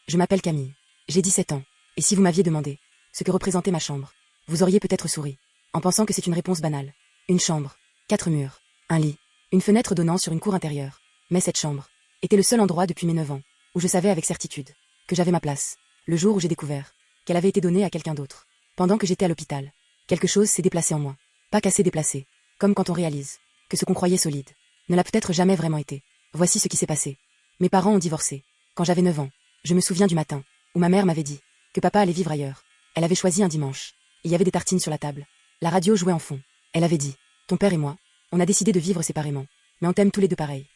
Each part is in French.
Je m'appelle Camille. J'ai 17 ans. Et si vous m'aviez demandé ce que représentait ma chambre, vous auriez peut-être souri, en pensant que c'est une réponse banale. Une chambre, 4 murs, un lit, une fenêtre donnant sur une cour intérieure. Mais cette chambre était le seul endroit depuis mes 9 ans où je savais avec certitude que j'avais ma place. Le jour où j'ai découvert qu'elle avait été donnée à quelqu'un d'autre, pendant que j'étais à l'hôpital, quelque chose s'est déplacé en moi. Pas qu'assez déplacé, comme quand on réalise que ce qu'on croyait solide ne l'a peut-être jamais vraiment été. Voici ce qui s'est passé. Mes parents ont divorcé. Quand j'avais 9 ans, je me souviens du matin où ma mère m'avait dit que papa allait vivre ailleurs. Elle avait choisi un dimanche. Il y avait des tartines sur la table. La radio jouait en fond. Elle avait dit: ton père et moi, on a décidé de vivre séparément, mais on t'aime tous les deux pareil.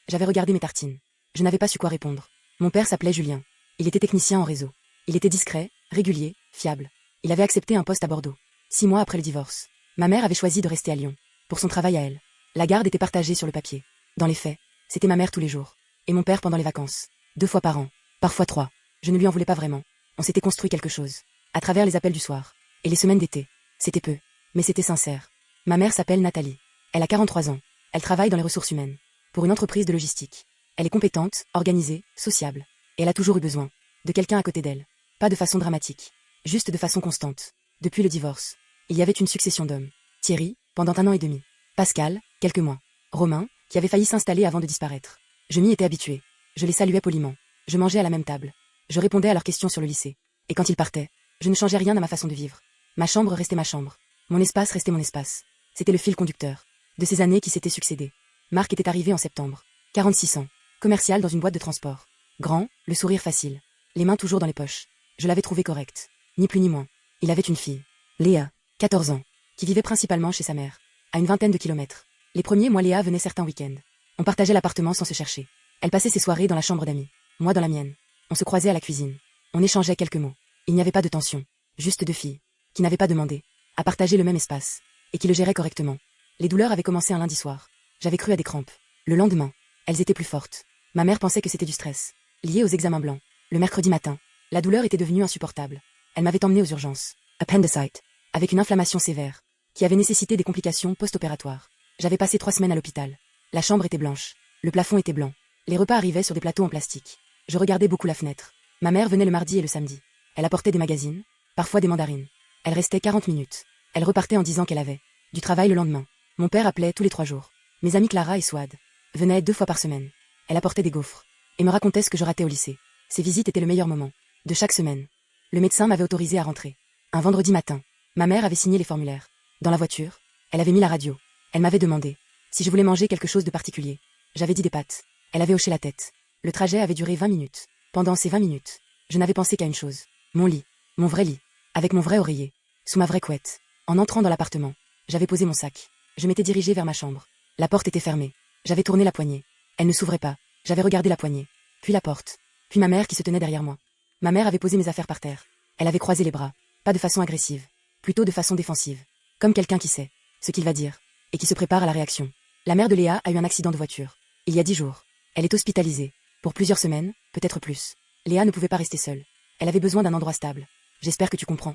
J'avais regardé mes tartines. Je n'avais pas su quoi répondre. Mon père s'appelait Julien. Il était technicien en réseau. Il était discret, régulier, fiable. Il avait accepté un poste à Bordeaux. 6 mois après le divorce, ma mère avait choisi de rester à Lyon, pour son travail à elle. La garde était partagée sur le papier. Dans les faits, c'était ma mère tous les jours, et mon père pendant les vacances, 2 fois par an, parfois 3. Je ne lui en voulais pas vraiment. On s'était construit quelque chose, à travers les appels du soir, et les semaines d'été. C'était peu, mais c'était sincère. Ma mère s'appelle Nathalie. Elle a 43 ans. Elle travaille dans les ressources humaines, pour une entreprise de logistique. Elle est compétente, organisée, sociable, et elle a toujours eu besoin de quelqu'un à côté d'elle. Pas de façon dramatique, juste de façon constante. Depuis le divorce, il y avait une succession d'hommes. Thierry, pendant 1 an et demi. Pascal, quelques mois. Romain, qui avait failli s'installer avant de disparaître. Je m'y étais habituée. Je les saluais poliment. Je mangeais à la même table. Je répondais à leurs questions sur le lycée. Et quand ils partaient, je ne changeais rien à ma façon de vivre. Ma chambre restait ma chambre. Mon espace restait mon espace. C'était le fil conducteur de ces années qui s'étaient succédées. Marc était arrivé en septembre. 46 ans. Commercial dans une boîte de transport. Grand, le sourire facile. Les mains toujours dans les poches. Je l'avais trouvé correct. Ni plus ni moins. Il avait une fille. Léa, 14 ans, qui vivait principalement chez sa mère, à une vingtaine de kilomètres. Les premiers mois, Léa venait certains week-ends. On partageait l'appartement sans se chercher. Elle passait ses soirées dans la chambre d'amis, moi dans la mienne. On se croisait à la cuisine. On échangeait quelques mots. Il n'y avait pas de tension. Juste 2 filles, qui n'avaient pas demandé à partager le même espace, et qui le géraient correctement. Les douleurs avaient commencé un lundi soir. J'avais cru à des crampes. Le lendemain, elles étaient plus fortes. Ma mère pensait que c'était du stress, lié aux examens blancs. Le mercredi matin, la douleur était devenue insupportable. Elle m'avait emmenée aux urgences. Appendicite, avec une inflammation sévère, qui avait nécessité des complications post-opératoires. J'avais passé 3 semaines à l'hôpital. La chambre était blanche. Le plafond était blanc. Les repas arrivaient sur des plateaux en plastique. Je regardais beaucoup la fenêtre. Ma mère venait le mardi et le samedi. Elle apportait des magazines, parfois des mandarines. Elle restait 40 minutes. Elle repartait en disant qu'elle avait du travail le lendemain. Mon père appelait tous les 3 jours. Mes amis Clara et Swad venaient 2 fois par semaine. Elle apportait des gaufres et me racontait ce que je ratais au lycée. Ces visites étaient le meilleur moment de chaque semaine. Le médecin m'avait autorisé à rentrer. Un vendredi matin, ma mère avait signé les formulaires. Dans la voiture, elle avait mis la radio. Elle m'avait demandé si je voulais manger quelque chose de particulier. J'avais dit des pâtes. Elle avait hoché la tête. Le trajet avait duré 20 minutes. Pendant ces 20 minutes, je n'avais pensé qu'à une chose. Mon lit. Mon vrai lit. Avec mon vrai oreiller. Sous ma vraie couette. En entrant dans l'appartement, j'avais posé mon sac. Je m'étais dirigée vers ma chambre. La porte était fermée. J'avais tourné la poignée. Elle ne s'ouvrait pas. J'avais regardé la poignée. Puis la porte. Puis ma mère qui se tenait derrière moi. Ma mère avait posé mes affaires par terre. Elle avait croisé les bras. Pas de façon agressive. Plutôt de façon défensive. Comme quelqu'un qui sait ce qu'il va dire. Et qui se prépare à la réaction. La mère de Léa a eu un accident de voiture. Il y a 10 jours. Elle est hospitalisée. Pour plusieurs semaines, peut-être plus. Léa ne pouvait pas rester seule. Elle avait besoin d'un endroit stable. J'espère que tu comprends.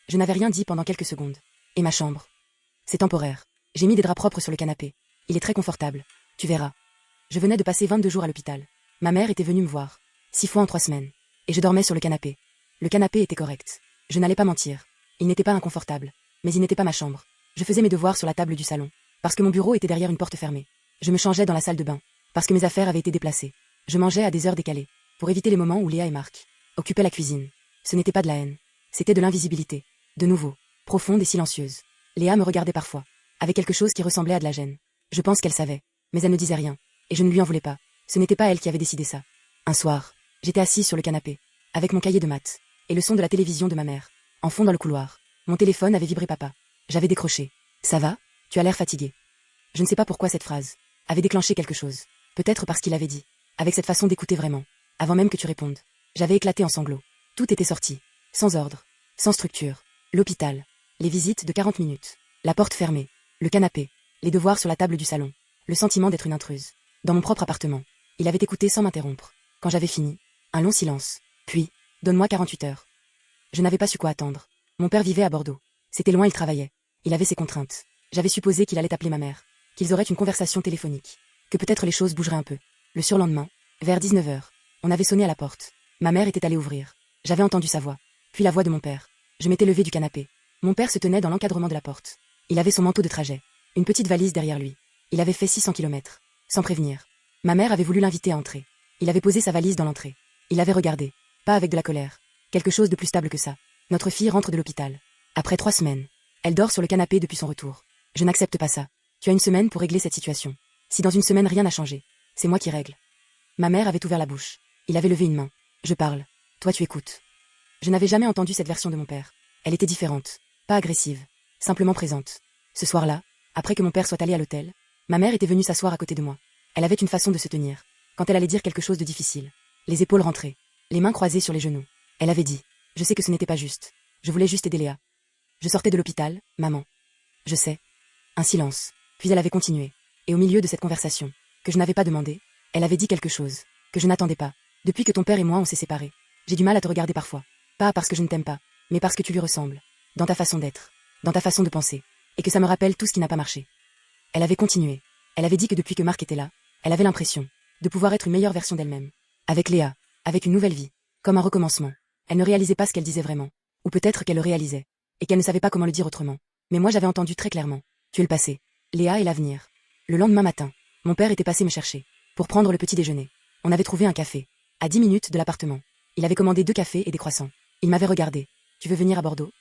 Je n'avais rien dit pendant quelques secondes. Et ma chambre? C'est temporaire. J'ai mis des draps propres sur le canapé. Il est très confortable. Tu verras. Je venais de passer 22 jours à l'hôpital. Ma mère était venue me voir. 6 fois en 3 semaines. Et je dormais sur le canapé. Le canapé était correct. Je n'allais pas mentir. Il n'était pas inconfortable. Mais il n'était pas ma chambre. Je faisais mes devoirs sur la table du salon. Parce que mon bureau était derrière une porte fermée. Je me changeais dans la salle de bain. Parce que mes affaires avaient été déplacées. Je mangeais à des heures décalées. Pour éviter les moments où Léa et Marc occupaient la cuisine. Ce n'était pas de la haine. C'était de l'invisibilité. De nouveau. Profonde et silencieuse. Léa me regardait parfois. Avec quelque chose qui ressemblait à de la gêne. Je pense qu'elle savait. Mais elle ne disait rien. Et je ne lui en voulais pas. Ce n'était pas elle qui avait décidé ça. Un soir, j'étais assise sur le canapé. Avec mon cahier de maths. Et le son de la télévision de ma mère. En fond dans le couloir. Mon téléphone avait vibré papa. J'avais décroché. Ça va? Tu as l'air fatigué. Je ne sais pas pourquoi cette phrase avait déclenché quelque chose. Peut-être parce qu'il avait dit. Avec cette façon d'écouter vraiment. Avant même que tu répondes. J'avais éclaté en sanglots. Tout était sorti. Sans ordre. Sans structure. L'hôpital. Les visites de 40 minutes. La porte fermée. Le canapé. Les devoirs sur la table du salon. Le sentiment d'être une intruse. Dans mon propre appartement. Il avait écouté sans m'interrompre. Quand j'avais fini. Un long silence. Puis, donne-moi 48 heures. Je n'avais pas su quoi attendre. Mon père vivait à Bordeaux. C'était loin, il travaillait. Il avait ses contraintes. J'avais supposé qu'il allait appeler ma mère. Qu'ils auraient une conversation téléphonique. Que peut-être les choses bougeraient un peu. Le surlendemain, vers 19 heures, on avait sonné à la porte. Ma mère était allée ouvrir. J'avais entendu sa voix. Puis la voix de mon père. Je m'étais levée du canapé. Mon père se tenait dans l'encadrement de la porte. Il avait son manteau de trajet. Une petite valise derrière lui. Il avait fait 600 kilomètres. Sans prévenir. Ma mère avait voulu l'inviter à entrer. Il avait posé sa valise dans l'entrée. Il avait regardé. Pas avec de la colère. Quelque chose de plus stable que ça. Notre fille rentre de l'hôpital. Après 3 semaines. Elle dort sur le canapé depuis son retour. Je n'accepte pas ça. Tu as une semaine pour régler cette situation. Si dans une semaine rien n'a changé, c'est moi qui règle. Ma mère avait ouvert la bouche. Il avait levé une main. Je parle. Toi tu écoutes. Je n'avais jamais entendu cette version de mon père. Elle était différente. Pas agressive. Simplement présente. Ce soir-là, après que mon père soit allé à l'hôtel, ma mère était venue s'asseoir à côté de moi. Elle avait une façon de se tenir. Quand elle allait dire quelque chose de difficile. Les épaules rentrées. Les mains croisées sur les genoux. Elle avait dit. Je sais que ce n'était pas juste. Je voulais juste aider Léa. Je sortais de l'hôpital, maman. Je sais. Un silence. Puis elle avait continué. Et au milieu de cette conversation, que je n'avais pas demandé, elle avait dit quelque chose, que je n'attendais pas. Depuis que ton père et moi on s'est séparés, j'ai du mal à te regarder parfois. Pas parce que je ne t'aime pas, mais parce que tu lui ressembles. Dans ta façon d'être. Dans ta façon de penser. Et que ça me rappelle tout ce qui n'a pas marché. Elle avait continué. Elle avait dit que depuis que Marc était là, elle avait l'impression de pouvoir être une meilleure version d'elle-même. Avec Léa. Avec une nouvelle vie. Comme un recommencement. Elle ne réalisait pas ce qu'elle disait vraiment. Ou peut-être qu'elle le réalisait. Et qu'elle ne savait pas comment le dire autrement. Mais moi j'avais entendu très clairement. Tu es le passé. Léa est l'avenir. Le lendemain matin, mon père était passé me chercher. Pour prendre le petit déjeuner. On avait trouvé un café. À 10 minutes de l'appartement. Il avait commandé 2 cafés et des croissants. Il m'avait regardé. Tu veux venir à Bordeaux?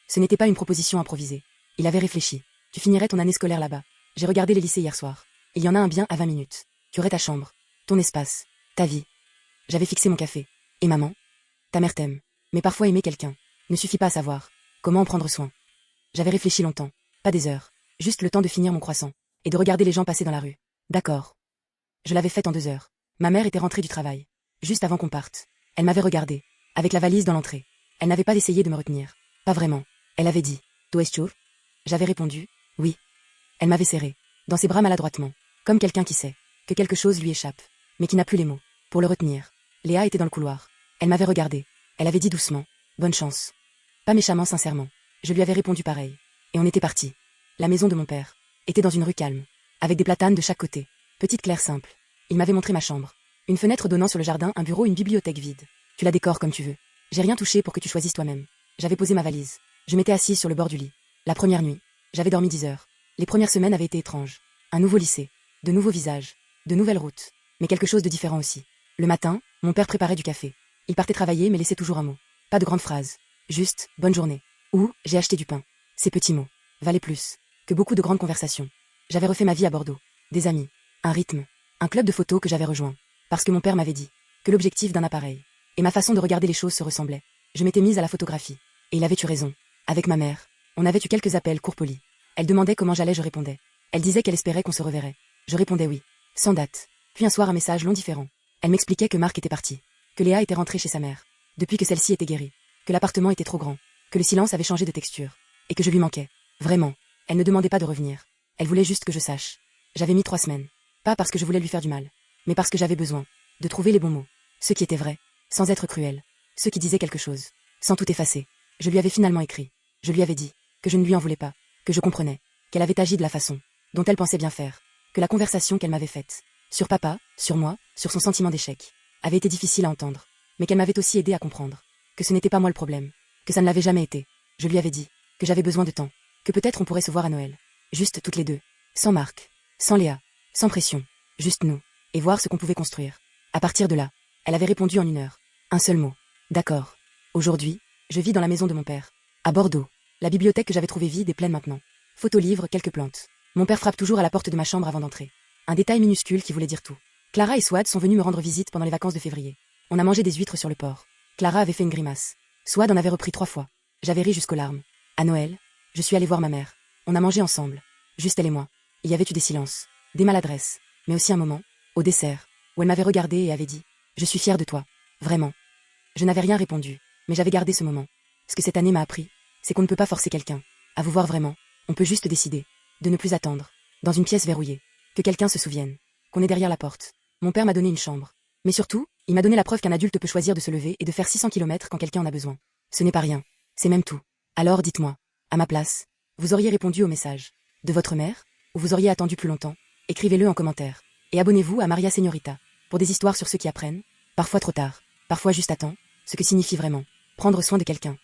Ce n'était pas une proposition improvisée. Il avait réfléchi. Tu finirais ton année scolaire là-bas. J'ai regardé les lycées hier soir. Il y en a un bien à 20 minutes. Tu aurais ta chambre. Ton espace. Ta vie. J'avais fixé mon café. Et maman? Ta mère t'aime. Mais parfois aimer quelqu'un ne suffit pas à savoir comment en prendre soin. J'avais réfléchi longtemps. Pas des heures. Juste le temps de finir mon croissant. Et de regarder les gens passer dans la rue. D'accord. Je l'avais faite en 2 heures. Ma mère était rentrée du travail. Juste avant qu'on parte. Elle m'avait regardé. Avec la valise dans l'entrée. Elle n'avait pas essayé de me retenir. Pas vraiment. Elle avait dit. Tu es sûr? J'avais répondu. Oui. Elle m'avait serré. Dans ses bras maladroitement. Comme quelqu'un qui sait. Que quelque chose lui échappe. Mais qui n'a plus les mots. Pour le retenir. Léa était dans le couloir. Elle m'avait regardé. Elle avait dit doucement. Bonne chance. Pas méchamment sincèrement. Je lui avais répondu pareil. Et on était partis. La maison de mon père était dans une rue calme. Avec des platanes de chaque côté. Petite claire simple. Il m'avait montré ma chambre. Une fenêtre donnant sur le jardin, un bureau, une bibliothèque vide. Tu la décores comme tu veux. J'ai rien touché pour que tu choisisses toi-même. J'avais posé ma valise. Je m'étais assise sur le bord du lit. La première nuit. J'avais dormi 10 heures. Les premières semaines avaient été étranges. Un nouveau lycée. De nouveaux visages. De nouvelles routes. Mais quelque chose de différent aussi. Le matin, mon père préparait du café. Il partait travailler mais laissait toujours un mot. Pas de grandes phrases. Juste, bonne journée. Ou, j'ai acheté du pain. Ces petits mots valaient plus que beaucoup de grandes conversations. J'avais refait ma vie à Bordeaux. Des amis. Un rythme. Un club de photos que j'avais rejoint. Parce que mon père m'avait dit que l'objectif d'un appareil et ma façon de regarder les choses se ressemblaient. Je m'étais mise à la photographie. Et il avait eu raison. Avec ma mère, on avait eu quelques appels courts polis. Elle demandait comment j'allais, je répondais. Elle disait qu'elle espérait qu'on se reverrait. Je répondais oui. Sans date. Puis un soir un message long différent. Elle m'expliquait que Marc était parti. Que Léa était rentrée chez sa mère. Depuis que celle-ci était guérie. Que l'appartement était trop grand. Que le silence avait changé de texture. Et que je lui manquais. Vraiment. Elle ne demandait pas de revenir. Elle voulait juste que je sache. J'avais mis 3 semaines. Pas parce que je voulais lui faire du mal. Mais parce que j'avais besoin de trouver les bons mots. Ceux qui étaient vrais. Sans être cruels. Ceux qui disaient quelque chose. Sans tout effacer. Je lui avais finalement écrit. Je lui avais dit que je ne lui en voulais pas. Que je comprenais. Qu'elle avait agi de la façon dont elle pensait bien faire. Que la conversation qu'elle m'avait faite. Sur papa, sur moi, sur son sentiment d'échec. Avait été difficile à entendre. Mais qu'elle m'avait aussi aidé à comprendre. Que ce n'était pas moi le problème. Que ça ne l'avait jamais été. Je lui avais dit que j'avais besoin de temps. Que peut-être on pourrait se voir à Noël. Juste toutes les deux. Sans Marc. Sans Léa. Sans pression. Juste nous. Et voir ce qu'on pouvait construire. À partir de là, elle avait répondu en 1 heure. Un seul mot. D'accord. Aujourd'hui, je vis dans la maison de mon père. À Bordeaux. La bibliothèque que j'avais trouvée vide est pleine maintenant. Photolivres, quelques plantes. Mon père frappe toujours à la porte de ma chambre avant d'entrer. Un détail minuscule qui voulait dire tout. Clara et Swad sont venus me rendre visite pendant les vacances de février. On a mangé des huîtres sur le port. Clara avait fait une grimace. Swad en avait repris 3 fois. J'avais ri jusqu'aux larmes. À Noël, je suis allée voir ma mère. On a mangé ensemble. Juste elle et moi. Il y avait eu des silences. Des maladresses. Mais aussi un moment, au dessert, où elle m'avait regardé et avait dit « Je suis fière de toi. Vraiment. » Je n'avais rien répondu, mais j'avais gardé ce moment. Ce que cette année m'a appris, c'est qu'on ne peut pas forcer quelqu'un à vous voir vraiment. On peut juste décider de ne plus attendre, dans une pièce verrouillée, que quelqu'un se souvienne, qu'on est derrière la porte. Mon père m'a donné une chambre. Mais surtout, il m'a donné la preuve qu'un adulte peut choisir de se lever et de faire 600 kilomètres quand quelqu'un en a besoin. Ce n'est pas rien. C'est même tout. Alors dites-moi, à ma place, vous auriez répondu au message de votre mère, ou vous auriez attendu plus longtemps? Écrivez-le en commentaire. Et abonnez-vous à Maria Señorita, pour des histoires sur ceux qui apprennent, parfois trop tard. parfois juste à temps, ce que signifie vraiment prendre soin de quelqu'un.